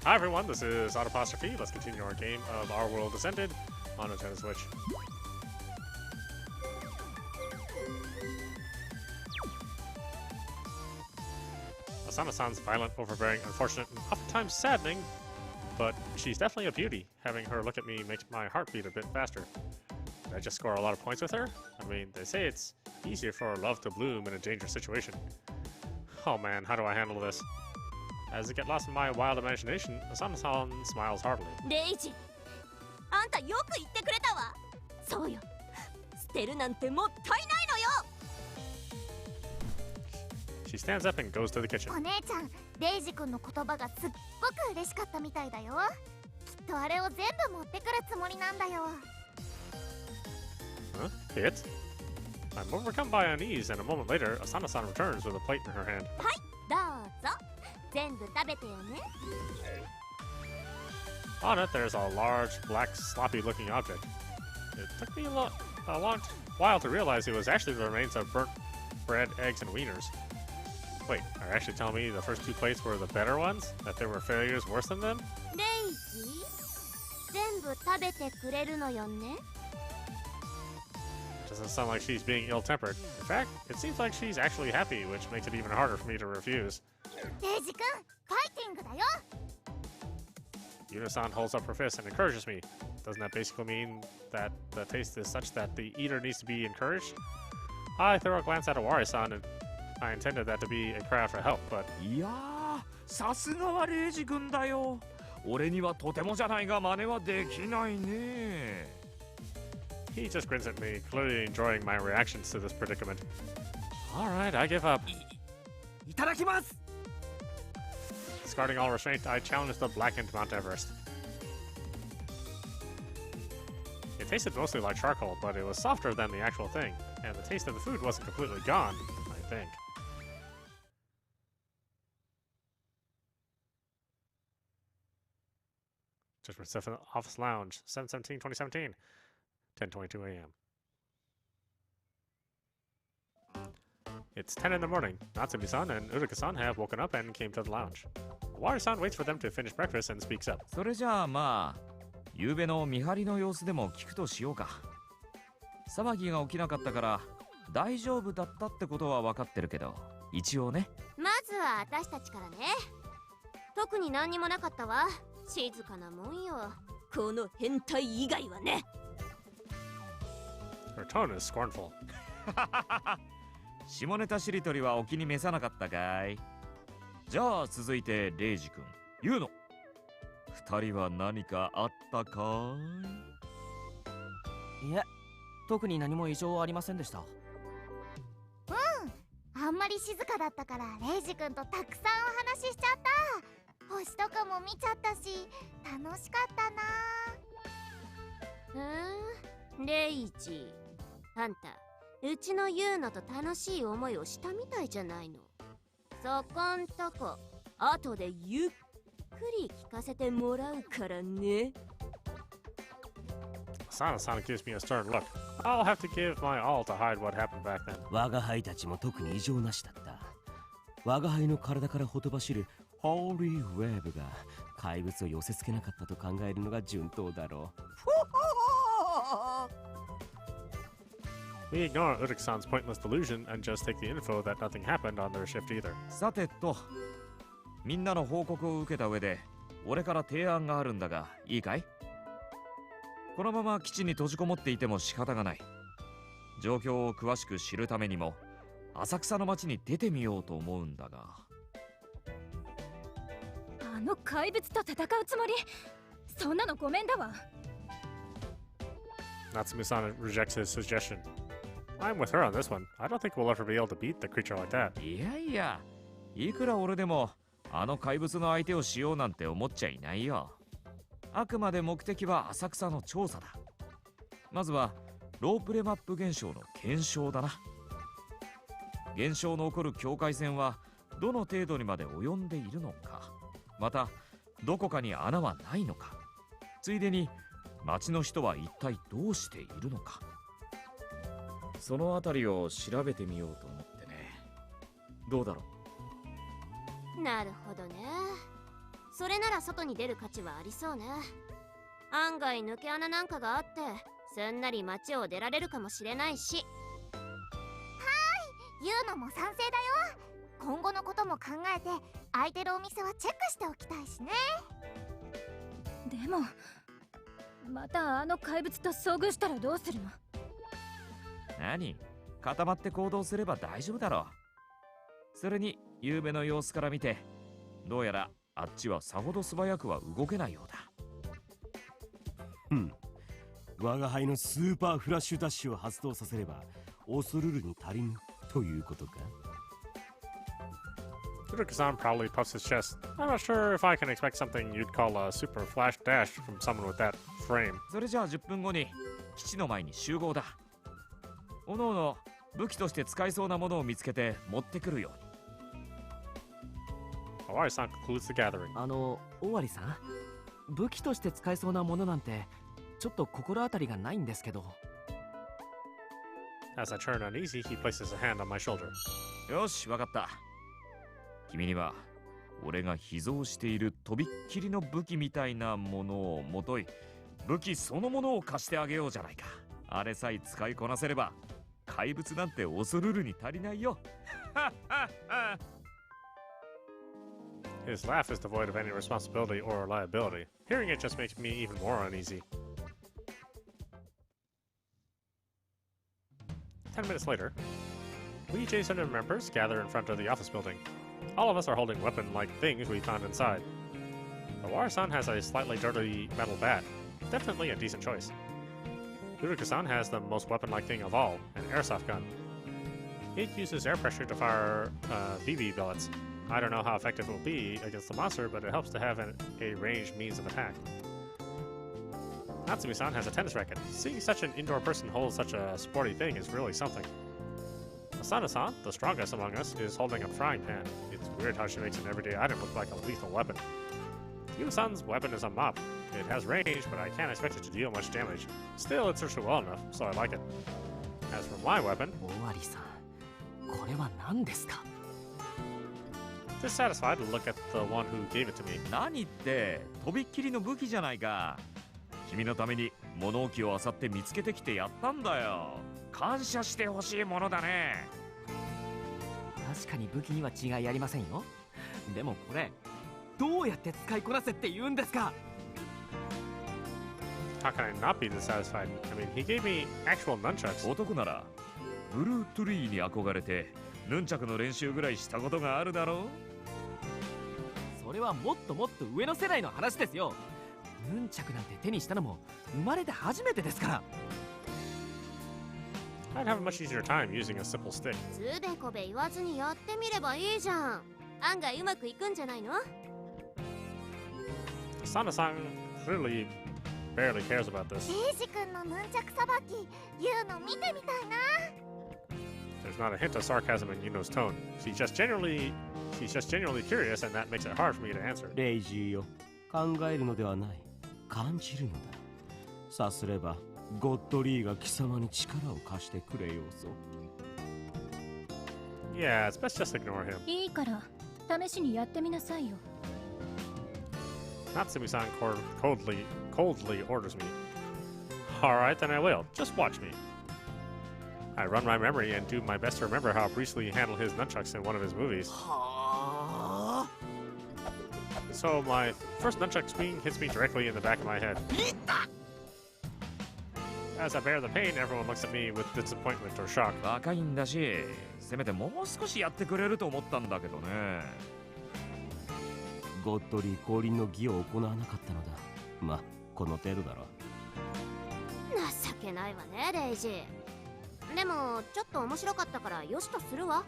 Hi everyone, this is audap. Let's continue our game of Our World Ascended on Nintendo Switch. Asana-san's violent, overbearing, unfortunate, and oftentimes saddening, but she's definitely a beauty. Having her look at me makes my heart beat a bit faster. Did I just score a lot of points with her? I mean, they say it's easier for love to bloom in a dangerous situation. Oh man, how do I handle this? As I get lost in my wild imagination, Asana-san smiles heartily. Reiji, あんたよく言ってくれたわ。そうよ。捨てるなんてもったいないのよ。She stands up and goes to the kitchen. お姉ちゃん、レイジ君の言葉がすっごく嬉しかったみたいだよ。きっとあれを全部持ってくるつもりなんだよ。Huh? Hit? I'm overcome by unease, and a moment later, Asana-san returns with a plate in her hand. はい、どうぞ。全部食べてよね。On it, there's a large, black, sloppy-looking object. It took me a long while to realize it was actually the remains of burnt bread, eggs, and wieners. Wait, are you actually telling me the first two plates were the better ones? That there were failures worse than them? レイジ、全部食べてくれるのよね。Doesn't sound like she's being ill-tempered. In fact, it seems like she's actually happy, which makes it even harder for me to refuse. レイジ君、ファイティングだよ。Yuna-san holds up her fist and encourages me. Doesn't that basically mean that the taste is such that the eater needs to be encouraged? I throw a glance at Awari-san, and I intended that to be a cry out for help, but... いやー、さすがはレイジ君だよ。俺にはとてもじゃないが真似はできないね。He just grins at me, clearly enjoying my reactions to this predicament. Alright, I give up. いただきます。 Discarding all restraint, I challenged the blackened Mount Everest. It tasted mostly like charcoal, but it was softer than the actual thing, and the taste of the food wasn't completely gone, I think. Judgment Stuff in the Office Lounge, 7/17/2017, 10:22 a.m. It's 10 in the morning. Natsumi-san and Uruka-san have woken up and came to the lounge. Awari-san waits for them to finish breakfast and speaks up. それじゃあまあ、夕べの見張りの様子でも聞くとしようか。騒ぎが起きなかったから大丈夫だったってことは分かってるけど、一応ね。まずは私たちからね。特に何にもなかったわ。静かなもんよ。この変態以外はね。Her tone is scornful. 下ネタしりとりはお気に召さなかったかい？じゃあ続いてレイジ君、言うの。二人は何かあったかい？いえ、特に何も異常はありませんでした。あんまり静かだったからレイジ君とたくさんお話ししちゃった。星とかも見ちゃったし、楽しかったな。レイジ、あんたうちのユーノと楽しい思いをしたみたいじゃないの。そこんとこ後でゆっくり聞かせてもらうからね。Asana-san gives me a stern look. I'll have to give my all to hide what happened back then. 我が輩たちも特に異常なしだった。我が輩の体からほとばしるホーリーウェーブが怪物を寄せ付けなかったと考えるのが順当だろう。We ignore Uruka-san's pointless delusion and just take the info that nothing happened on their shift either. さてと、みんなの報告を受けた上で俺から提案があるんだがいいかい？このまま基地に閉じこもっていても仕方がない。状況を詳しく知るためにも浅草の街に出てみようと思うんだが。あの怪物と戦うつもり？そんなのごめんだわ。Natsumi-san rejects his suggestion. I'm with her on this one. I don't think we'll ever be able to beat the creature like that. いやいや、いくら俺でもあの怪物の相手をしようなんて思っちゃいないよ。あくまで目的は浅草の調査だ。まずはロープレマップ現象の検証だな。現象の起こる境界線はどの程度にまで及んでいるのか、またどこかに穴はないのか、ついでに町の人は一体どうしているのか、そのあたりを調べてみようと思ってね。どうだろう？なるほどね。それなら外に出る価値はありそうね。案外抜け穴なんかがあってすんなり街を出られるかもしれないし。ユウノも賛成だよ。今後のことも考えて空いてるお店はチェックしておきたいしね。でもまたあの怪物と遭遇したらどうするの？何？固まって行動すれば大丈夫だろう。それに夕べの様子から見て、どうやらあっちはさほど素早くは動けないようだ。我が輩のスーパーフラッシュダッシュを発動させれば恐るるに足りぬということか。Furuka-san probably puffs his chest. I'm not sure if I can expect something you'd call a super flash dash from someone with that frame. それじゃあ10分後に基地の前に集合だ。おのおの武器として使えそうなものを見つけて持ってくるように。Awari-san concludes the gathering. 尾張さん、武器として使えそうなものなんてちょっと心当たりがないんですけど。 As I turn uneasy, he places a hand on my shoulder. よし、わかった。君には俺が秘蔵しているとびっきりの武器みたいなものをもとい、武器そのものを貸してあげようじゃないか。あれさえ使いこなせれば怪物なんて恐るるに足りないよ。His laugh is devoid of any responsibility or liability. Hearing it just makes me even more uneasy. 10 minutes later, we Jason and members gather in front of the office building. All of us are holding weapon-like things we found inside. Awari-san has a slightly dirty metal bat. Definitely a decent choice. Furuka-san has the most weapon-like thing of all, an airsoft gun. It uses air pressure to fire BB bullets. I don't know how effective it will be against the monster, but it helps to have a ranged means of attack. Natsumi-san has a tennis racket. Seeing such an indoor person hold such a sporty thing is really something. Asana-san, the strongest among us, is holding a frying pan. It's weird how she makes an everyday item look like a lethal weapon. Yuna-san's weapon is a mop. It has range, but I can't expect it to deal much damage. Still, it serves her well enough, so I like it. As for my weapon... 尾張さん、これは何ですか？ Dissatisfied to look at the one who gave it to me. 何って、とびっきりの武器じゃないか。君のために物置を漁って見つけてきてやったんだよ。感謝してほしいものだね。確かに武器には違いありませんよ。でもこれどうやって使いこなせって言うんですか？ How can I not be dissatisfied? I mean, he gave me actual nunchucks. 男ならブルートリーに憧れてヌンチャクの練習ぐらいしたことがあるだろう。それはもっともっと上の世代の話ですよ。ヌンチャクなんて手にしたのも生まれて初めてですから。 I'd have a much easier time using a simple stick. つべこべ言わずにやってみればいいじゃん。案外うまくいくんじゃないの？ Asana-san clearly barely cares about this. レイジ君のヌンチャクさばき、ユウノ見てみたいな。 There's not a hint of sarcasm in Yuno's tone. She's just genuinely curious, and that makes it hard for me to answer. レイジーよ、考えるのではない、感じるのだ。さすればゴッドリーが貴様に力を貸してくれようぞ。 Yeah, it's best just ignore him. いいから試しにやってみなさいよ。 Natsumi-san coldly orders me. Alright, then I will. Just watch me. I run my memory and do my best to remember how briefly he handled his nunchucks in one of his movies. So my first nunchuck swing hits me directly in the back of my head. As I bear the pain, everyone looks at me with disappointment or shock. 若いんだし、せめてもう少しやってくれると思ったんだけどね。ゴッドリー降臨の儀を行わなかったのだ。まあ、この程度だろ。情けないわね、レイジ。でもちょっと面白かったからよしとするわ。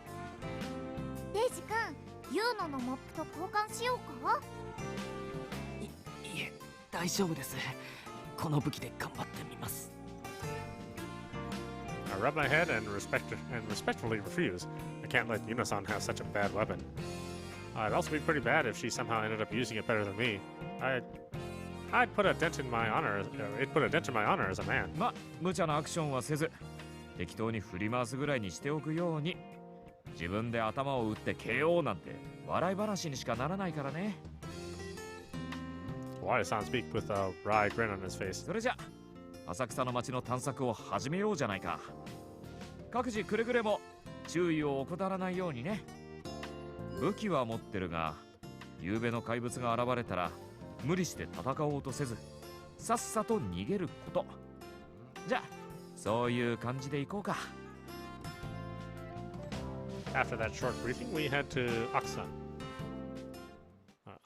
レイジ君、ユウノのモップと交換しようか？いえ、大丈夫です。この武器で頑張ってみます。 I rub my head and respectfully refuse. I can't let Yuna-san have such a bad weapon. It'd also be pretty bad if she somehow ended up using it better than me. I'd put a dent in my honor. It put a dent in my honor as a man. ま、無茶なアクションはせず、適当に振り回すぐらいにしておくように。自分で頭を打って KO なんて笑い話にしかならないからね。Wari-san speak with a wry grin on his face. それじゃ浅草の街の探索を始めようじゃないか。各自くれぐれも注意を怠らないようにね。武器は持ってるが、夕べの怪物が現れたら無理して戦おうとせず、さっさと逃げること。じゃあそういう感じで行こうか。After that short briefing, we head to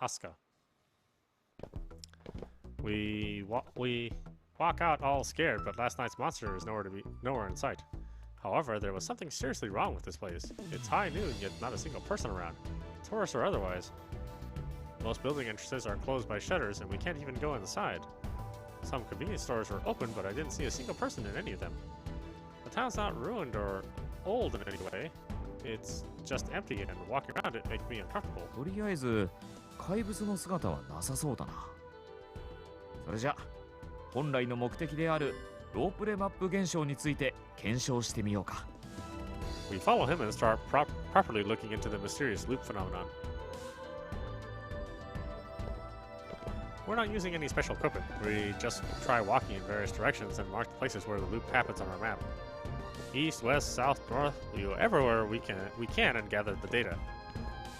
Asuka. We walk out all scared, but last night's monster is nowhere in sight. However, there was something seriously wrong with this place. It's high noon, yet not a single person around, tourists or otherwise. Most building entrances are closed by shutters, and we can't even go inside. Some convenience stores were open, but I didn't see a single person in any of them. The town's not ruined or old in any way. It's just empty, and walking around it makes me uncomfortable. とりあえず怪物の姿はなさそうだな。それじゃ本来の目的であるロープレマップ現象について検証してみようか。We follow him and start properly looking into the mysterious loop phenomenon. We're not using any special equipment. We just try walking in various directions and mark the places where the loop happens on our map. East, west, south, north, we go everywhere we can and gather the data.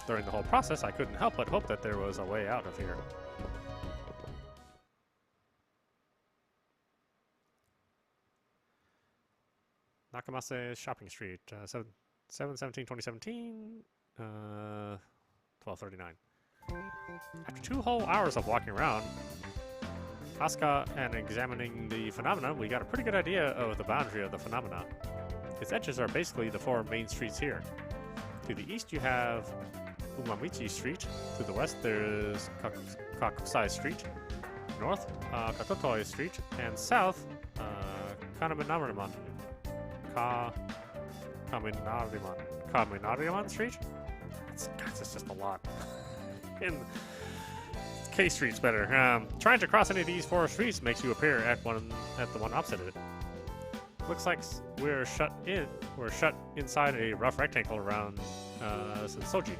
During the whole process, I couldn't help but hope that there was a way out of here. Nakamase Shopping Street, 7/17/2017, 12:39. After 2 whole hours of walking around Asuka and examining the phenomena, we got a pretty good idea of the boundary of the phenomena. Its edges are basically the 4 main streets here. To the east you have Umamichi Street. To the west there's Kakusai Street. North, Kakotoi Street. And south, Kaminariman Street? It's just a lot. In K Street's better. Trying to cross any of these 4 streets makes you appear at the one opposite it. Looks like we're shut inside a rough rectangle around Sensoji.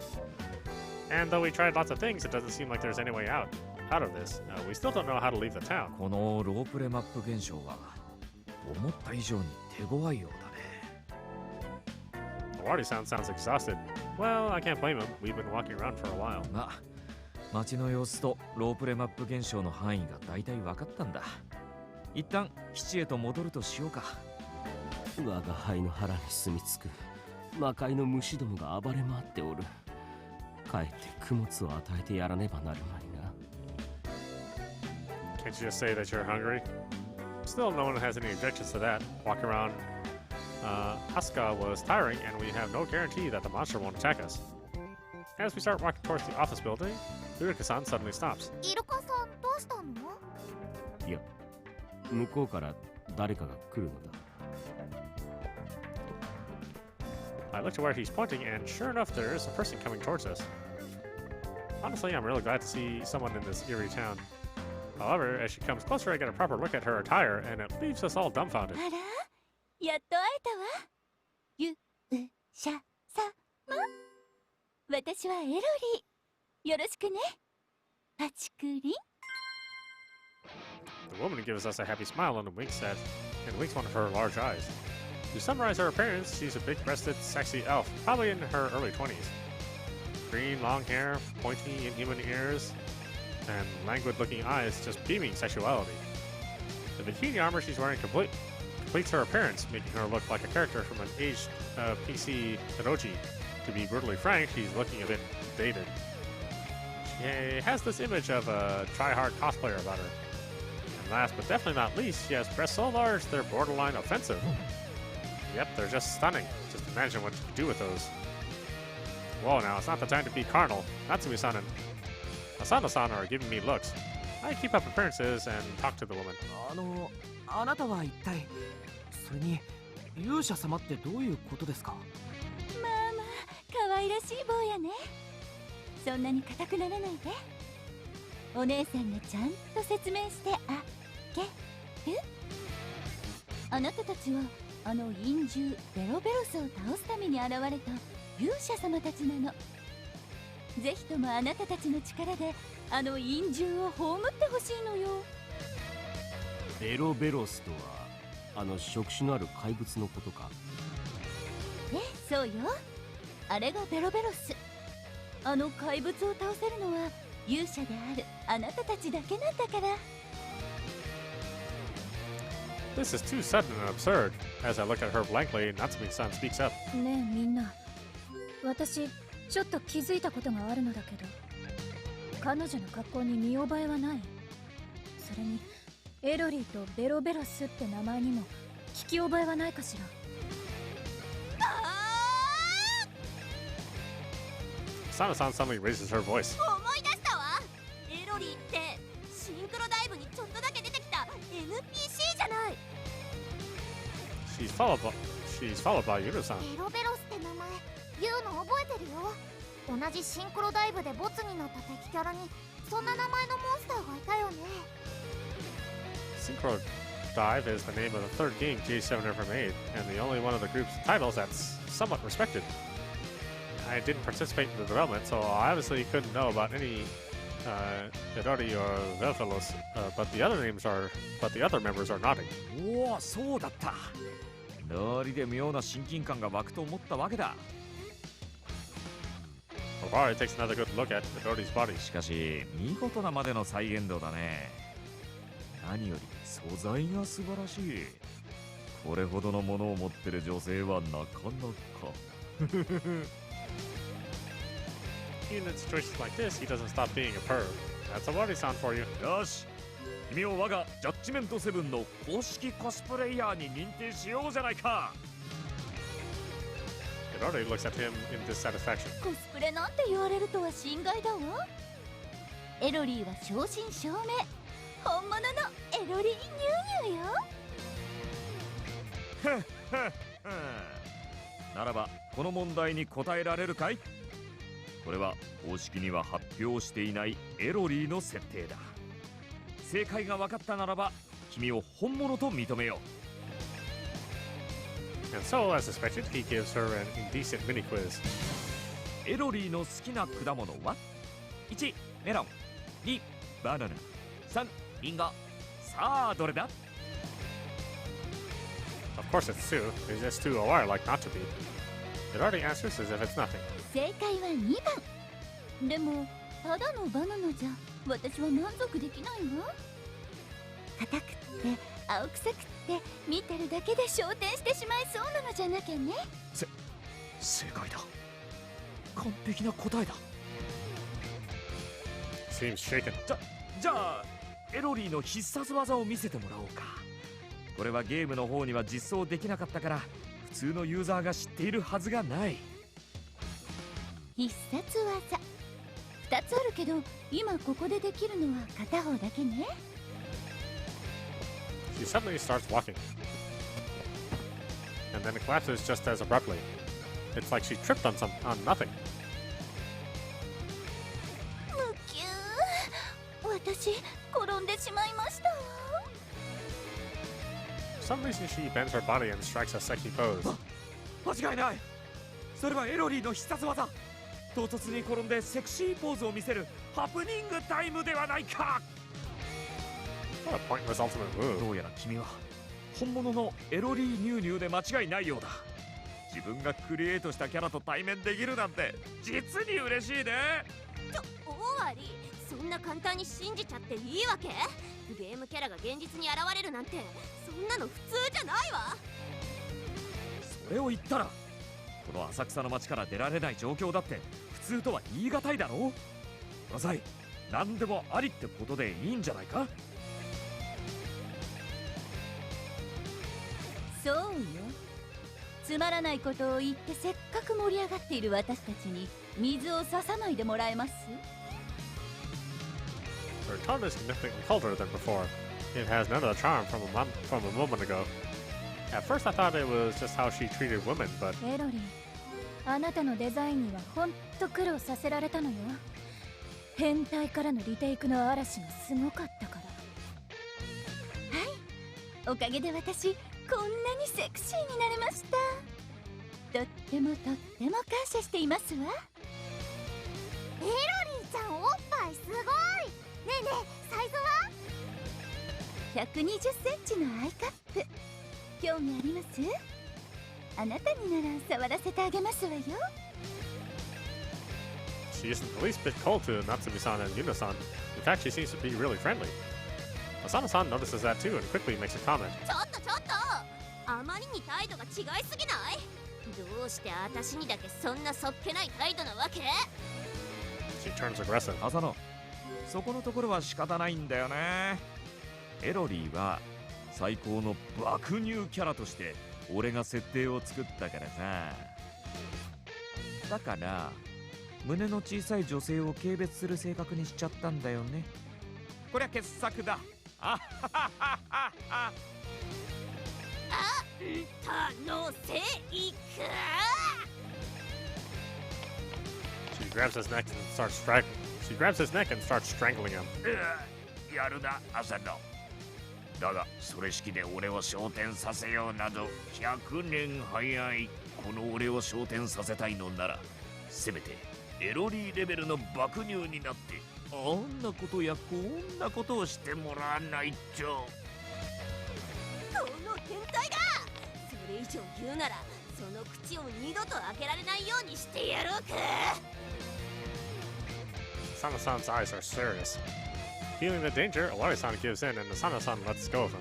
And though we tried lots of things, it doesn't seem like there's any way out of this. We still don't know how to leave the town. このロープレマップ現象は思った以上に手強いようだね。Wari-san sounds exhausted. Well, I can't blame him. We've been walking around for a while. まあ街の様子とロープレマップ現象の範囲がだいたい分かったんだ。一旦基地へと戻るとしようか。我が輩の腹に住み着く魔界の虫どもが暴れ回っておる。帰って供物を与えてやらねばなるまいな。Can't you just say that you're hungry? Still, no one has any objections to that. Walking around Asuka was tiring, and we have no guarantee that the monster won't attack us. As we start walking towards the office building, Iruka-san suddenly stops. イルカさんどうしたの？いや、向こうから誰かが来るのだ。I look to where he's pointing, and sure enough, there is a person coming towards us. Honestly, I'm really glad to see someone in this eerie town. However, as she comes closer, I get a proper look at her attire, and it leaves us all dumbfounded. あら、やっと会えたわ。ゆうしゃさま。私はエロリー。よろしくね。パチクリン。The woman gives us a happy smile and winks one of her large eyes. To summarize her appearance, she's a big-breasted, sexy elf, probably in her early 20s. Green, long hair, pointy, inhuman ears, and languid-looking eyes just beaming sexuality. The bikini armor she's wearing completes her appearance, making her look like a character from an aged PC Enoji. To be brutally frank, she's looking a bit dated. She has this image of a try-hard cosplayer about her. And last but definitely not least, she has breasts so large they're borderline offensive. Yep, they're just stunning. Just imagine what you could do with those. Whoa, now it's not the time to be carnal. Natsumi-san and Asano-san are giving me looks. I keep up appearances and talk to the woman. あなたは一体、それに勇者様ってどういうことですか？まあまあ、可愛らしい坊やね。そんなに硬くならないで。お姉さんがちゃんと説明してあげる。あなたたちはあの陰獣ベロベロスを倒すために現れた勇者様たちなの。ぜひともあなたたちの力であの陰獣を葬ってほしいのよ。ベロベロスとはあの触手のある怪物のことか？そうよ、あれがベロベロス。あの怪物を倒せるのは勇者であるあなたたちだけなんだから。 This is too sudden and absurd. As I look at her blankly, Natsumi-san speaks up. ねえみんな、私ちょっと気づいたことがあるのだけど、彼女の格好に見覚えはない。それにエロリーとベロベロスって名前にも聞き覚えはないかしら。Sana-san suddenly raises her voice. 思い出したわ。エロリーってシンクロダイブにちょっとだけ出てきた NPC じゃない。 She's followed by Yuru-san. ベロベロスって名前言うの覚えてるよ。同じシンクロダイブでボツになった敵キャラにそんな名前のモンスターがいたよね。 Synchro Dive is the name of the third game J7 ever made, and the only one of the group's titles that's somewhat respected. I didn't participate in the development, so I obviously couldn't know about any Hirori or Velvelos, but the other members are nodding. おお、そうだった。ノリで妙な親近感が湧くと思ったわけだ。Obari takes another good look at Hirori's body. しかし見事なまでの再現度だね。何より素材が素晴らしい。これほどのものを持ってる女性はなかなか。Even in situations like this, he doesn't stop being a perv. That's Obari-san for you. よし、君を我がジャッジメント7の公式コスプレイヤーに認定しようじゃないか。Hirori looks at him in dissatisfaction. コスプレなんて言われるとは心外だわ。エロリーは正真正銘本物のエロリーニューニューよ。ならばこの問題に答えられるかい？これは公式には発表していないエロリーの設定だ。正解が分かったならば君を本物と認めよう。 And so, as suspected, he gives her an indecent mini quiz. エロリーの好きな果物は ?1 メロン、2バナナ、3リンゴ。さあどれだ？ Of course it's two. He's just too aware like not to be. Hirori answers as if it's nothing. 正解は2番。でもただのバナナじゃ私は満足できないわ。硬くって青臭くって見てるだけで昇天してしまいそうなのじゃなきゃね。正解だ。完璧な答えだ。 Seems shaken. じゃあエロリーの必殺技を見せてもらおうか。これはゲームの方には実装できなかったから普通のユーザーが知っているはずがない。必殺技2つあるけど今ここでできるのは片方だけね。 She suddenly starts walking. And then it collapses just as abruptly. It's like she tripped on nothing. むきゅー、私転んでしまいましたわ。 For some reason, she bends her body and strikes a sexy pose. 間違いない。それはエロリーの必殺技。唐突に転んでセクシーポーズを見せるハプニングタイムではないか。 What a pointless ultimate move. どうやら君は本物のエロリーニューニューで間違いないようだ。自分がクリエイトしたキャラと対面できるなんて実に嬉しいね。オワリー、そんな簡単に信じちゃっていいわけ？ゲームキャラが現実に現れるなんてそんなの普通じゃないわ。それを言ったらこの浅草の街から出られない状況だって普通とは言い難いだろう。野菜何でもありってことでいいんじゃないか。そうよ。つまらないことを言ってせっかく盛り上がっている私たちに水を差さないでもらえます？ Her tone is significantly colder than before. It has none of the charm from a moment ago. At first I thought it was just how she treated women, but... エロリー、あなたのデザインにはほんと苦労させられたのよ。変態からのリテイクの嵐がすごかったから。はい、おかげで私こんなにセクシーになれました。とっても感謝していますわ。え、エロリーちゃんおっぱいすごい。ねえねえ、サイズは120センチのアイカップ、興味あります？あなたになら触らせてあげますわよ。 She isn't the least bit cold to Natsumi-san and Yuna-san. In fact, she seems to be really friendly. Asana-san notices that too and quickly makes a comment. ちょっとあまりに態度が違いすぎない？どうして私にだけそんなそっけない態度なわけ？ She turns aggressive. 浅野、そこのところは仕方ないんだよね。エロリーは最高の爆乳キャラとして俺が設定を作ったからさ。だから胸の小さい女性を軽蔑する性格にしちゃったんだよね。こりゃ傑作だ。あははははは。楽せいく。 She grabs his neck and starts strangling him. やるな、浅野。だが、それ式で俺を昇天させようなど100年早い。この俺を昇天させたいのなら、せめてエロリーレベルの爆乳になってあんなことやこんなことをしてもらわないと。この変態がそれ以上言うならその口を二度と開けられないようにしてやろうか。 Asana-san's eyes are serious. Feeling the danger, Awari-san gives in and Asana-san lets go of him.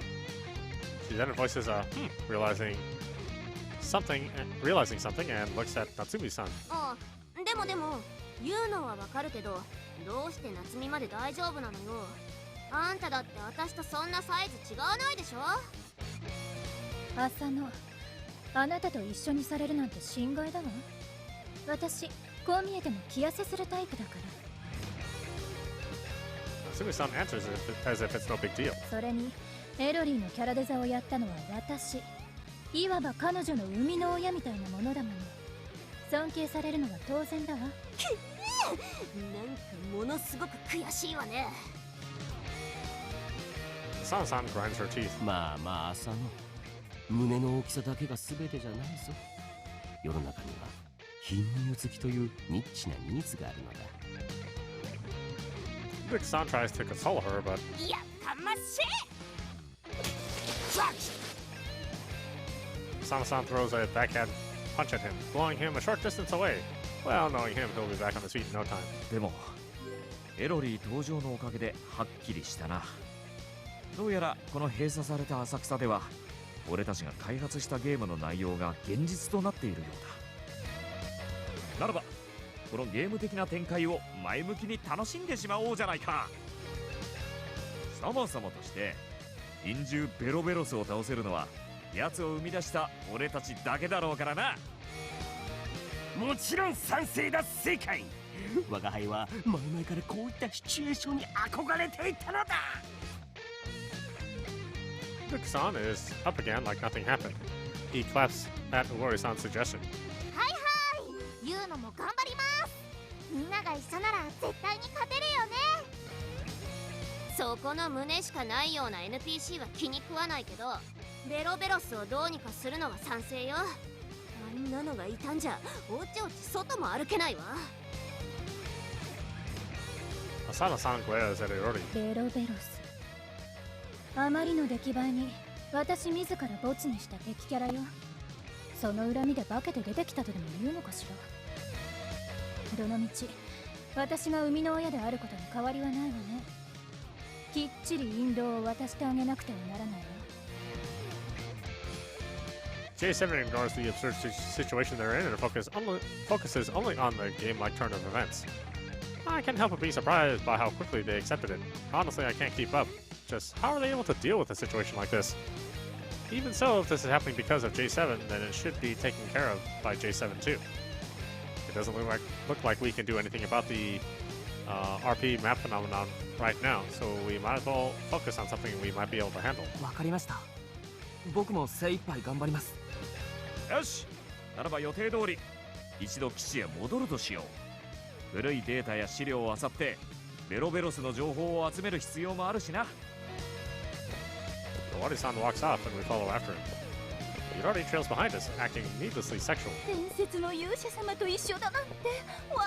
She then voices a realizing something and looks at Natsumi-san. あ、でも言うのはわかるけど、どうして夏美まで大丈夫なのよ。あんただって私とそんなサイズ違わないでしょ。浅野、あなたと一緒にされるなんて心外だわ。私こう見えても気痩せするタイプだから。 Natsumi-san answers as if it's no big deal. それにエロリーのキャラデザをやったのは私。いわば彼女の生みの親みたいなものだもの。尊敬されるのは当然だわ。なんかものすごく悔しいわね。 Asana-san grinds her teeth. まあまあ浅野、胸の大きさだけが全てじゃないぞ。世の中には貧乳好きというニッチなニーズがあるのだ。 Luke-san tries to console her, but やかましい。 Asana-san throws a backhand punch at him, blowing him a short distance away. Well, knowing him, he'll be back on his feet in no time. でもエロリー登場のおかげではっきりしたな。どうやらこの閉鎖された浅草では俺たちが開発したゲームの内容が現実となっているようだ。ならばこのゲーム的な展開を前向きに楽しんでしまおうじゃないか。そもそもとして陰獣ベロベロスを倒せるのは奴を生み出した俺たちだけだろうからな。もちろん賛成だ世界。我が輩は前々からこういったシチュエーションに憧れていたのだ。 Luke-san is up again like nothing happened. He claps at Awari-san's suggestion. はいはい、言うのも頑張ります。みんなが一緒なら絶対に勝てるよね。そこの胸しかないような NPC は気に食わないけど、ベロベロスをどうにかするのは賛成よ。あんなのがいたんじゃおちおち外も歩けないわ。 Asana-san glares at Irori. ベロベロス、あまりの出来栄えに私自らボツにした敵キャラよ。その恨みで化けて出てきたとでも言うのかしら。どのみち私が生みの親であることに変わりはないわね。きっちり引導を渡してあげなくてはならないわ。 J7 ignores the absurd situation they're in and focuses only on the game-like turn of events. I can't help but be surprised by how quickly they accepted it. Honestly, I can't keep up. Just how are they able to deal with a situation like this? Even so, if this is happening because of J7, then it should be taken care of by J7 too. It doesn't look like we can do anything about the RP map phenomenon right now, so we might as well focus on something we might be able to handle. わかりました。僕も精一杯頑張ります。よし、ならば予定通り一度基地へ戻るとしよう。古いデータや資料を漁ってベロベロスの情報を集める必要もあるしな。Awari-san walks off and we follow after him. Irori trails behind us, acting needlessly sexual. 伝説の勇者様と一緒だなんて。わ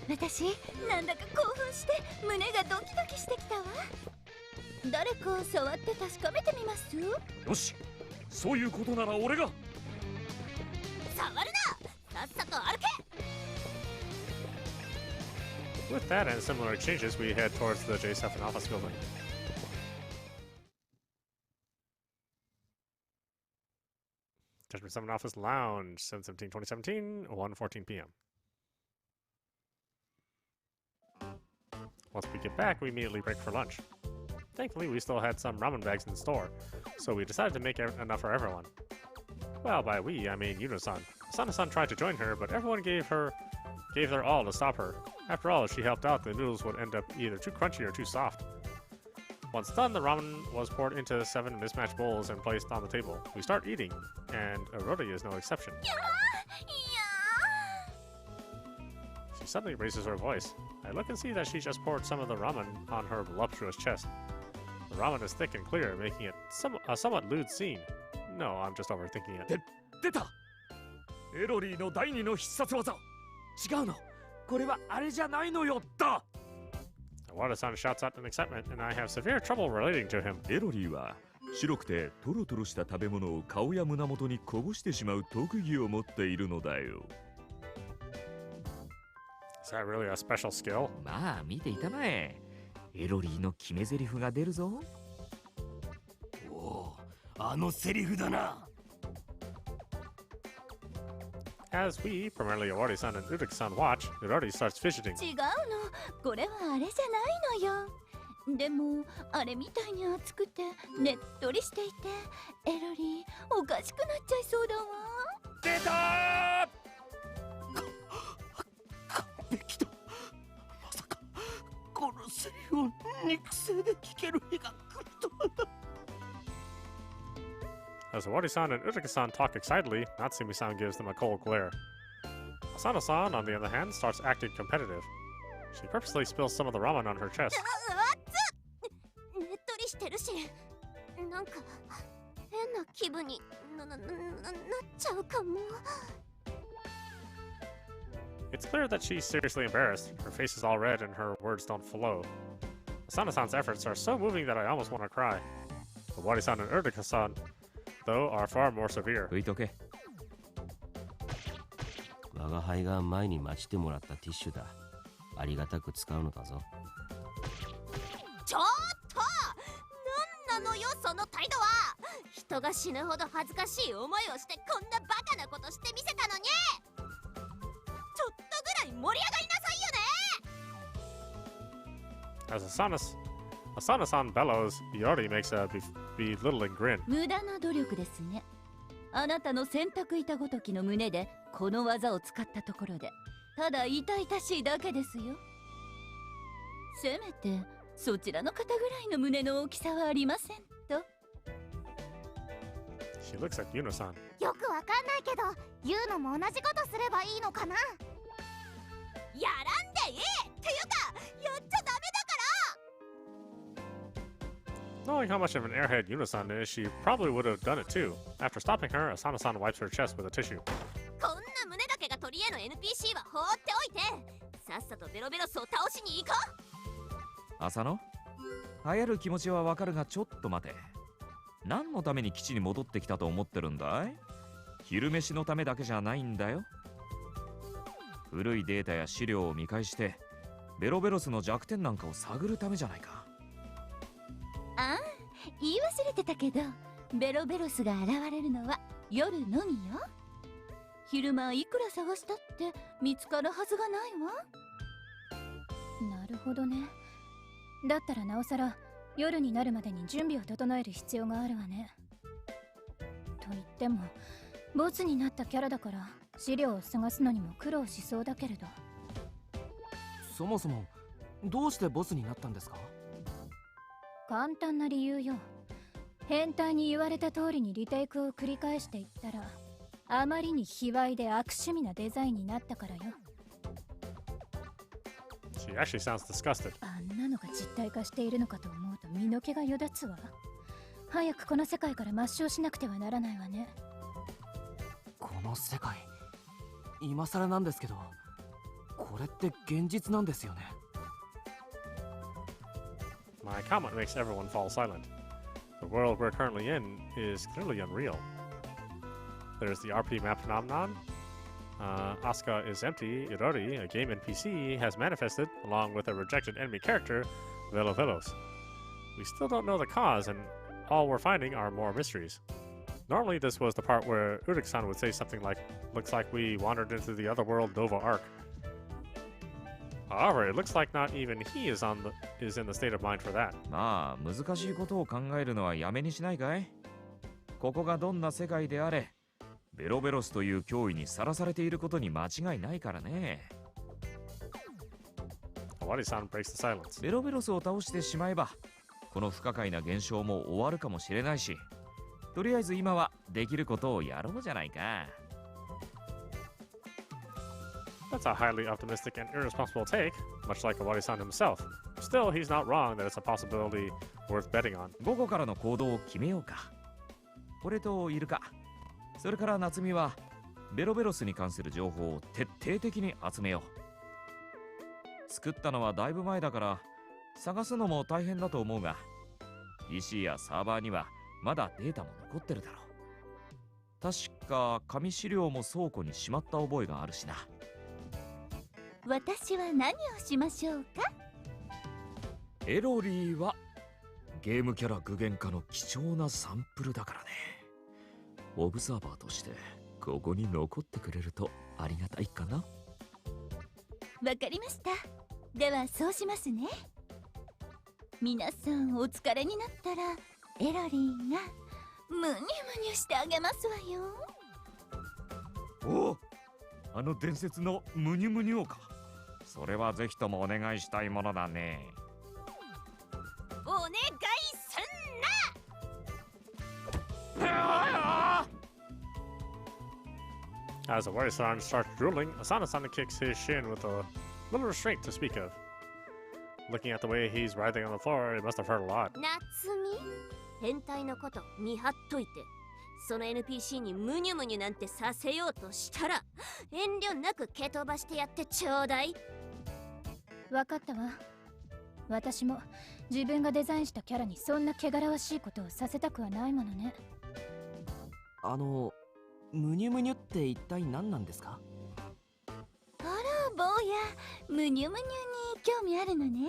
私なんだか興奮して胸がドキドキしてきたわ。誰か触って確かめてみます？よし、そういうことなら俺が。触るな、さっさと歩け。 With that and similar exchanges, we head towards the J7 office building. Judgment 7 Office Lounge, 7/17/2017, 1:14 p.m. Once we get back, we immediately break for lunch. Thankfully, we still had some ramen bags in the store, so we decided to make enough for everyone. Well, by we, I mean Yuno-san. Asano-san tried to join her, but everyone gave their all to stop her. After all, if she helped out, the noodles would end up either too crunchy or too soft. Once done, the ramen was poured into 7 mismatched bowls and placed on the table. We start eating, and Arodi is no exception. She suddenly raises her voice. I look and see that she just poured some of the ramen on her voluptuous chest. The ramen is thick and clear, making it a somewhat lewd scene. No, I'm just overthinking it. 出た。エロリーの第2の必殺技。違うの。これはあれじゃないのよだ。Wada-san shouts out in excitement, and I have severe trouble relating to him. エロリーは白くてトロトロした食べ物を顔や胸元にこぼしてしまう特技を持っているのだよ。Is that really a special skill? まあ見ていたまえ。エロリーの決め台詞が出るぞ。おお、あのセリフだな。As we, primarily Awari-san and Uruki-san, watch, Urari starts fidgeting. 違うの、これはあれじゃないのよ。でもあれみたいに熱くてねっとりしていて、エロリーおかしくなっちゃいそうだわ。出た完璧だ。まさかこのセリフを肉声で聞ける日が来るとは。As Awari-san and Uruki-san talk excitedly, Natsumi-san gives them a cold glare. Asano-san, on the other hand, starts acting competitive. She purposely spills some of the ramen on her chest. ねっとりしてるし、なんか変な気分になっちゃうかも。It's clear that she's seriously embarrassed. Her face is all red and her words don't flow. Asano-san's efforts are so moving that I almost want to cry. Awari-san and Uruki-san, though, are far more severe. 拭いとけ。我が輩が前に待ちてもらったティッシュだ。ありがたく使うのだぞ。ちょっと、なんなのよその態度は。人が死ぬほど恥ずかしい思いをしてこんなバカなことしてみせたのに、ちょっとぐらい盛り上がりなさいよね。 As Asano-san bellows, Iori makes a belittling grin. 無駄な努力ですね。あなたの洗濯板ごときの胸でこの技を使ったところでただ痛々しいだけですよ。せめてそちらの方ぐらいの胸の大きさはありませんと。 She looks at Yuno-san. よくわかんないけど、ユウノも同じことすればいいのかな。やらんでいいっていうか、やっちゃダメだから。 Knowing how much of an airhead Yuno-san is, she probably would have done it too. After stopping her, Asano-san wipes her chest with a tissue. こんな胸だけが取り柄の NPC は放っておいて、さっさとベロベロスを倒しに行こう。浅野、流行る気持ちはわかるがちょっと待て。何のために基地に戻ってきたと思ってるんだい？昼飯のためだけじゃないんだよ。古いデータや資料を見返してベロベロスの弱点なんかを探るためじゃないか。ああ、言い忘れてたけど、ベロベロスが現れるのは夜のみよ。昼間いくら探したって見つかるはずがないわ。なるほどね。だったらなおさら夜になるまでに準備を整える必要があるわね。と言ってもボツになったキャラだから資料を探すのにも苦労しそうだけれど。そもそもどうしてボスになったんですか？簡単な理由よ。変態に言われた通りにリテイクを繰り返していったら、あまりに卑猥で悪趣味なデザインになったからよ。She actually sounds disgusted. あんなのが実体化しているのかと思うと身の毛がよだつわ。早くこの世界から抹消しなくてはならないわね。この世界、今更なんですけど、これって現実なんですよね。 My comment makes everyone fall silent. The world we're currently in is clearly unreal. There's the RP map phenomenon. Asuka is empty. Irori, a game NPC, has manifested along with a rejected enemy character, Velos. We still don't know the cause, and all we're finding are more mysteries. Normally, this was the part where Urik-san would say something like, "Looks like we wandered into the otherworld Nova Arc." However, it looks like not even he is in the state of mind for that. まあ難しいことを考えるのはやめにしないかい。ここがどんな世界であれ、ベロベロスという脅威にさらされていることに間違いないからね。Awari-san breaks the silence. ベロベロスを倒してしまえば、この不可解な現象も終わるかもしれないし、とりあえず今はできることをやろうじゃないか。That's a highly optimistic and irresponsible take, much like Awari-san himself. Still, he's not wrong that it's a possibility worth betting on. 午後からの行動を決めようか。俺とイルカ、それから夏美はベロベロスに関する情報を徹底的に集めよう。作ったのはだいぶ前だから探すのも大変だと思うが、 PC やサーバーにはまだデータも残ってるだろう。確か紙資料も倉庫にしまった覚えがあるしな。私は何をしましょうか。エロリーはゲームキャラ具現化の貴重なサンプルだからね。オブザーバーとしてここに残ってくれるとありがたいかな。わかりました。ではそうしますね。皆さんお疲れになったらエロリーがムニュムニュしてあげますわよ。おお、あの伝説のムニュムニュをか。それはぜひともお願いしたいものだね。お願いすんな。 As Awari-san starts drooling, Asana-san kicks his shin with a little restraint to speak of. Looking at the way he's writhing on the floor, it must have hurt a lot. 夏美、変態のこと見張っといて、その NPC にムニュムニュなんてさせようとしたら遠慮なく蹴飛ばしてやってちょうだい。わかったわ。私も自分がデザインしたキャラにそんな汚らわしいことをさせたくはないものね。ムニュムニュって一体何なんですか？あら坊や、ムニュムニュに興味あるのね。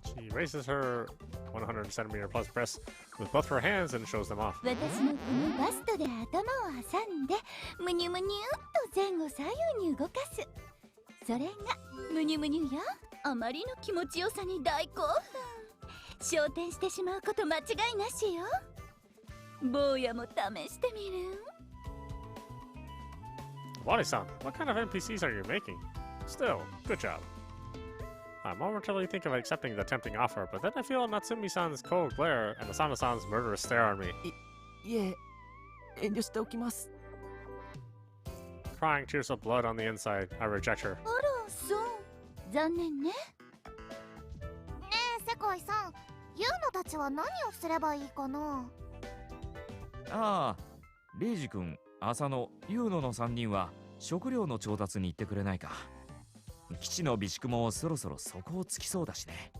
She raises her 100cm plus breasts with both her hands and shows them off. 私のこのバストで頭を挟んでムニュムニュっと前後左右に動かす。それがムニュムニュよ。あまりの気持ちよさに大興奮。昇天してしまうこと間違いなしよ。坊やも試してみる？ Awari-san, what kind of NPCs are you making? Still, good job. I momentarily think of accepting the tempting offer, but then I feel Natsumi-san's cold glare and Asana-san's murderous stare on me. いえ、遠慮しておきます。 Crying tears of blood on the inside, I reject her. あら、そう。残念ね。ねえ世界さん、ユーノたちは何をすればいいかな。ああ、レイジ君、浅野、ユーノの3人は食料の調達に行ってくれないか。基地の備蓄もそろそろ底をつきそうだしね。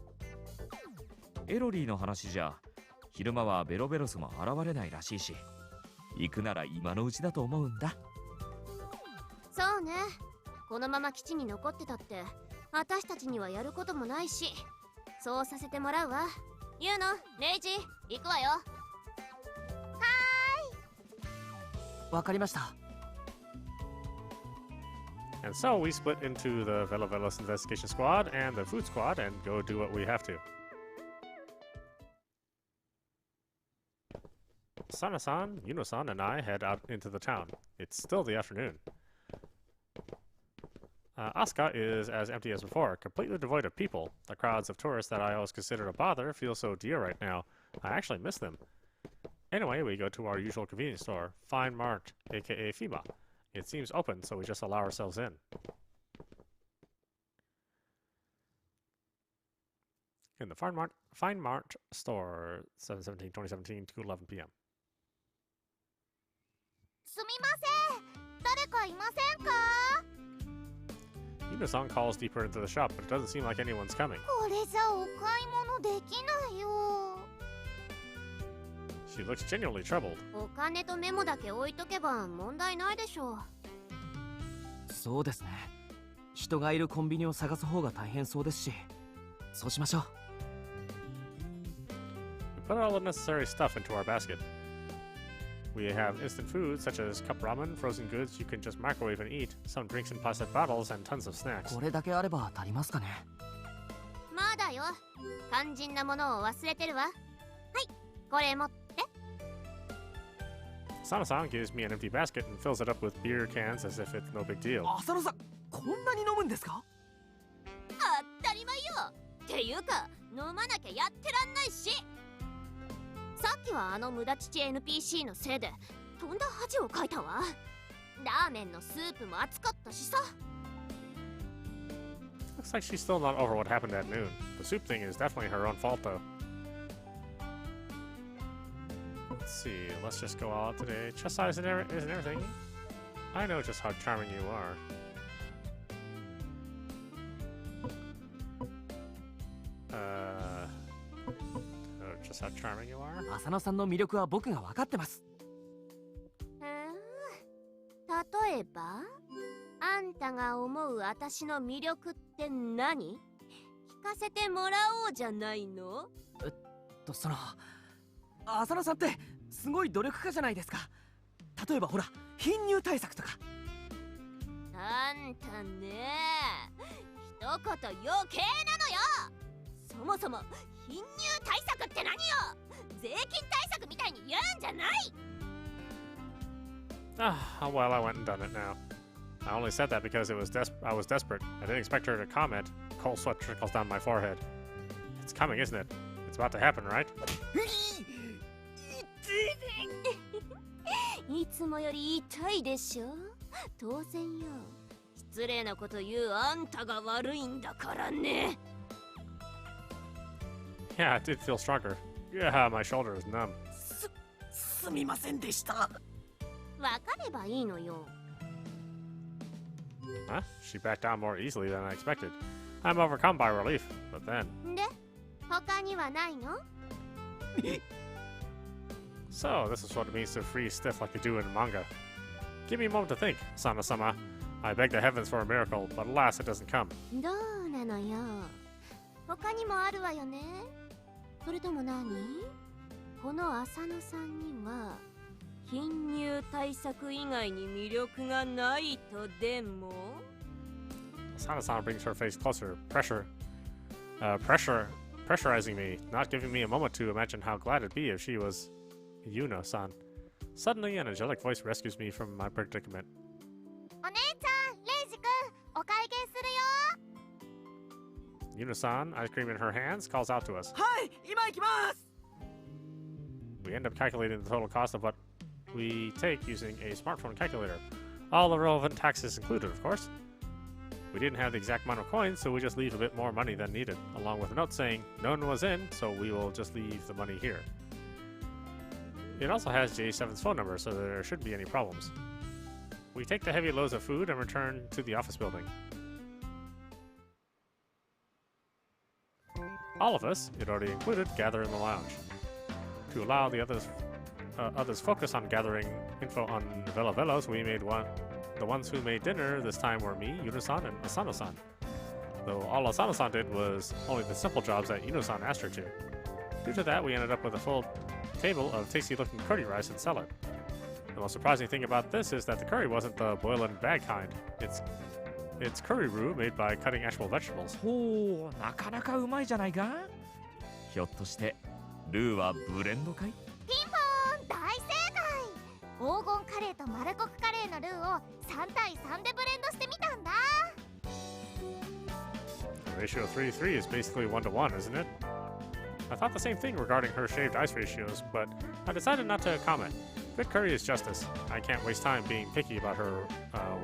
エロリーの話じゃ昼間はベロベロスも現れないらしいし、行くなら今のうちだと思うんだ。そうね、このまま基地に残ってたって私たちにはやることもないし、そうさせてもらうわ。ユーノ、レイジ、行くわよ。わかりました。 And so we split into the Velos investigation squad and the food squad and go do what we have to. Sana-san, Yuno-san, and I head out into the town. It's still the afternoon. Asuka is as empty as before, completely devoid of people. The crowds of tourists that I always considered a bother feel so dear right now. I actually miss them. Anyway, we go to our usual convenience store, Fine Mart, aka FEMA. It seems open, so we just allow ourselves in. In the Fine Mart store, 7/17/2017 to 11 p.m. すみません、誰かいませんか？ Yuna-san calls deeper into the shop, but it doesn't seem like anyone's coming. これじゃお買い物できないよ。 She looks genuinely troubled. お金とメモだけ置いとけば問題ないでしょう。そうですね。人がいるコンビニを探す方が大変そうですし、そうしましょう。 We put all the necessary stuff into our basket. We have instant food such as cup ramen, frozen goods you can just microwave and eat, some drinks in plastic bottles, and tons of snacks. これだけあれば足りますかね。まだよ。肝心なものを忘れてるわ。はい、これ持って。 Sana-san gives me an empty basket and fills it up with beer cans as if it's no big deal. 浅野さん、こんなに飲むんですか？当たり前よ。っていうか、飲まなきゃやってらんないし。さっきはあの無駄乳 NPC のせいでとんだ恥をかいたわ。ラーメンのスープも熱かったしさ。 Looks like she's still not over what happened at noon. The soup thing is definitely her own fault, though. Let's see, let's just go all out today. Chest size isn't everything. I know just how charming you are. Just how charming you are? 浅野さんの魅力は僕が分かってます。例えばあんたが思う私の魅力って何？聞かせてもらおうじゃないの？その浅野さんってすごい努力家じゃないですか。例えばほら貧乳対策とか。あんたね、一言余計なのよ。そもそも貧乳対策って何よ。税金対策みたいに言うんじゃない。Ah, well, I went and done it now. I only said that because I was desperate. I didn't expect her to comment. Cold sweat trickles down my forehead. It's coming, isn't it? It's about to happen, right? いつもより痛いでしょ。当然よ。失礼なこと言うあんたが悪いんだからね。 Yeah, it did feel stronger. Yeah, my shoulder is numb. すみませんでした。わかればいいのよ。 Huh? She backed down more easily than I expected. I'm overcome by relief, but then... で、他にはないの？ So, this is what it means to freeze stiff like they do in manga. Give me a moment to think, Sana-sama. I beg the heavens for a miracle, but alas, it doesn't come. どうなのよ。他にもあるわよね。それとも何？この浅野さんには貧乳対策以外に魅力がないとでも？ Sana-san brings her face closer, pressurizing me, not giving me a moment to imagine how glad it'd be if she was Yuna-san. Suddenly, an angelic voice rescues me from my predicament. お姉ちゃん、レイジ君、お会計するよ。 Yuna-san, ice cream in her hands, calls out to us. はい、今行きます。 We end up calculating the total cost of what we take using a smartphone calculator. All the relevant taxes included, of course. We didn't have the exact amount of coins, so we just leave a bit more money than needed, along with a note saying, no one was in, so we will just leave the money here. It also has J7's phone number, so there shouldn't be any problems. We take the heavy loads of food and return to the office building. All of us, it already included, gather in the lounge. To allow the others focus on gathering info on Vela-Velos, we made the ones who made dinner this time were me, Yuna-san, and Asano-san. Though all Asano-san did was only the simple jobs that Yuna-san asked her to. Due to that, we ended up with a full table of tasty-looking curry rice and salad. The most surprising thing about this is that the curry wasn't the boil-in bag kind. It's curry roux made by cutting actual vegetables. ほう、なかなかうまいじゃないか。ひょっとしてルーはブレンドかい？ピンポーン、大正解。黄金カレーとマルコクカレーのルーを3対3でブレンドしてみたんだ。 The ratio 3:3 is basically 1-to-1, isn't it? I thought the same thing regarding her shaved ice ratios, but I decided not to comment. Good curry is justice. I can't waste time being picky about her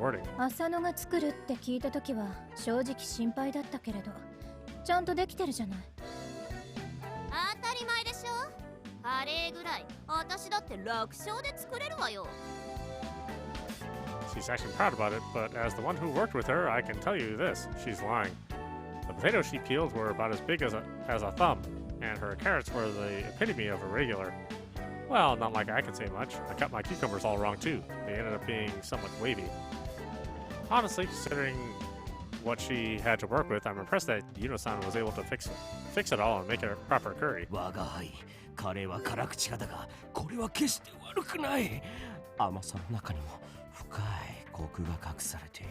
wording. 浅野が作るって聞いた時は正直心配だったけれど、ちゃんとできてるじゃない。当たり前でしょ。カレーぐらい私だって楽勝で作れるわよ。She's actually proud about it, but as the one who worked with her, I can tell you this, she's lying. The potatoes she peeled were about as big as a thumb, and her carrots were the epitome of irregular. Well, not like I can say much. I cut my cucumbers all wrong too. They ended up being somewhat wavy. Honestly, considering what she had to work with, I'm impressed that Yuno-san was able to fix it all and make it a proper curry. 我が輩、カレーは辛口派だが、これは決して悪くない。甘さの中にも深いコクが隠されている。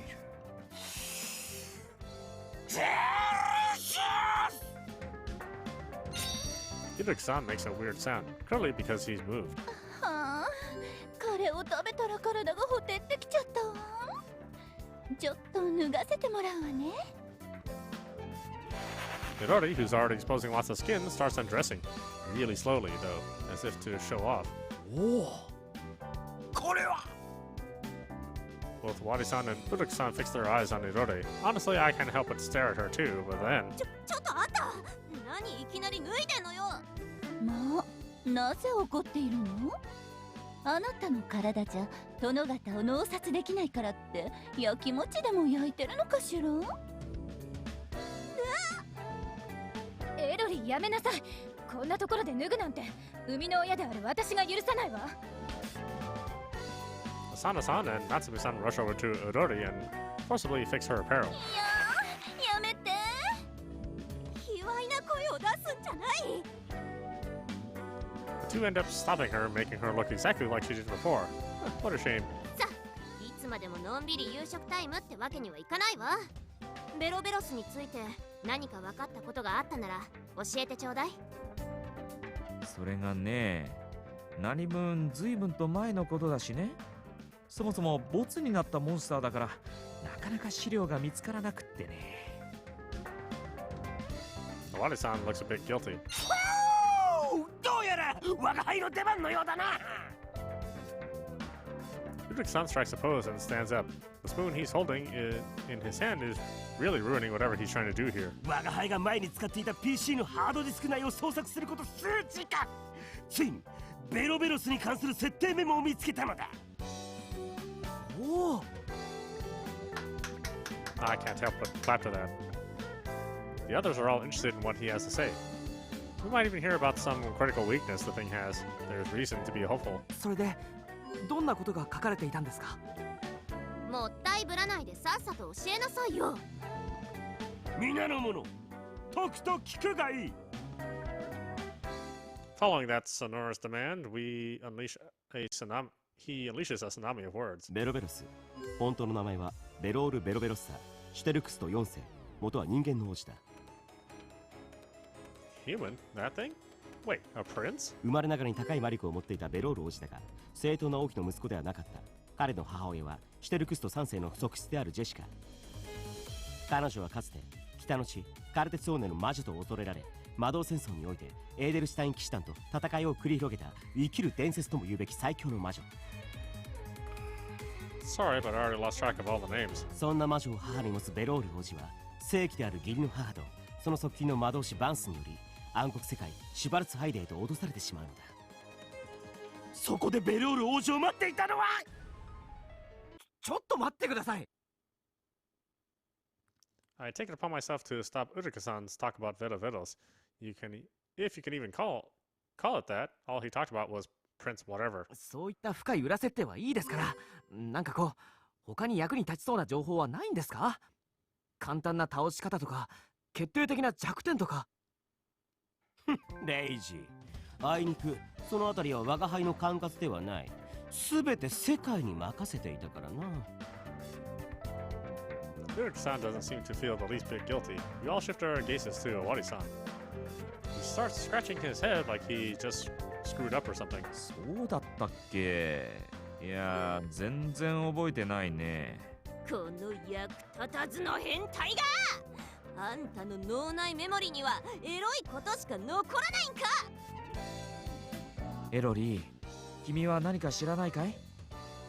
Yuno-san makes a weird sound, clearly because he's moved. はあ、カレーを食べたら体がほてってきちゃったわ。ちょっと脱がせてもらうわね。Midori, who's already exposing lots of skin, starts undressing. Really slowly, though, as if to show off. おお、これは Both Wadi-san and Uruk-san fix their eyes on Midori. Honestly, I can't help but stare at her too, but then... ちょっとあんた、何いきなり脱いでんのよ。まあ、なぜ怒っているの？あなたの体じゃ殿方を脳殺できないからって焼きもちでも焼いてるのかしら？エロリー、やめなさい。こんなところで脱ぐなんて生みの親である私が許さないわ。Asana-san and Natsumi-san rush over to Midori and forcibly fix her apparel. やめて。卑猥な声を出すんじゃない。The two end up stopping her, making her look exactly like she did before. What a shame. さあ、いつまでものんびり夕食タイムってわけにはいかないわ。ベロベロスについて何か分かったことがあったなら教えてちょうだい。それがね、何分随分と前のことだしね。そもそもボツになったモンスターだからなかなか資料が見つからなくってね。Wadi-san looks a bit guilty. どうやら我が輩の出番のようだな。Uruk-san strikes a pose and stands up. The spoon he's holding in his hand is really ruining whatever he's trying to do here. 我が輩が前に使っていた PC のハードディスク内を捜索すること数時間。ついにベロベロスに関する設定メモを見つけたのだ。おお。I can't help but clap to that. The others are all interested in what he has to say. We might even hear about some critical weakness the thing has. There's reason to be hopeful. それでどんなことが書かれていたんですか？もったいぶらないでさっさと教えなさいよ。皆の者、とくと聞くがいい。Following that sonorous demand, he unleashes a tsunami of words. ベロベロス、本当の名前はベロール・ベロベロッサ、シュテルクスト4世、元は人間の王子だ。Human? That thing? Wait, a prince? 生まれながらに高い魔力を持っていたベロール王子だが、正当な王妃の息子ではなかった。彼の母親はシュテルクスト3世の側室であるジェシカ。彼女はかつて北の地カルテツ王ネの魔女と恐れられ、魔導戦争においてエーデルシュタイン騎士団と戦いを繰り広げた生きる伝説とも言うべき最強の魔女。 Sorry, but I already lost track of all the names. そんな魔女を母に持つベロール王子は正規である義理の母とその側近の魔導士バンスにより暗黒世界シュバルツハイデへと脅されてしまうのだ。そこでベロール王子を待っていたのは。ちょっと待ってください。I take it upon myself to stop Uruk-san's talk about Vedavedos. If you can even call it that, all he talked about was Prince whatever. そういった深い裏設定はいいですから、なんかこう他に役に立ちそうな情報はないんですか？簡単な倒し方とか決定的な弱点とか。レイジ、あいにくそのあたりは我が輩の管轄ではない。すべて世界に任せていたからな。Uruk-san doesn't seem to feel the least bit guilty. We all shift our gazes to Wadi-san. He starts scratching his head like he just screwed up or something. そうだったっけ？いや全然覚えてないね。この役立たずの変態が！あんたの脳内メモリにはエロいことしか残らないんか！エロリー、君は何か知らないかい？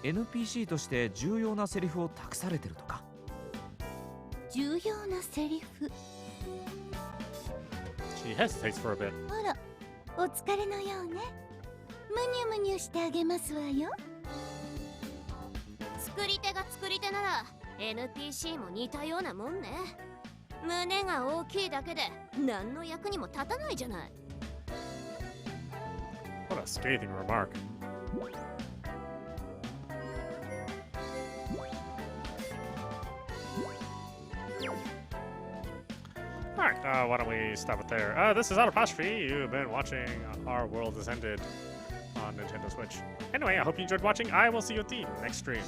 NPC として重要なセリフを託されてるとか。重要なセリフ。She hesitates for a bit. あら、お疲れのようね。むにゅむにゅしてあげますわよ。ス作り手が作り手なら NPC も似たようなもんね。胸が大きいだけで何の役にも立たないじゃない。 What a scathing remark. Alright, why don't we stop it there? This is audap. You've been watching Our World Has Ended on Nintendo Switch. Anyway, I hope you enjoyed watching. I will see you at the next stream.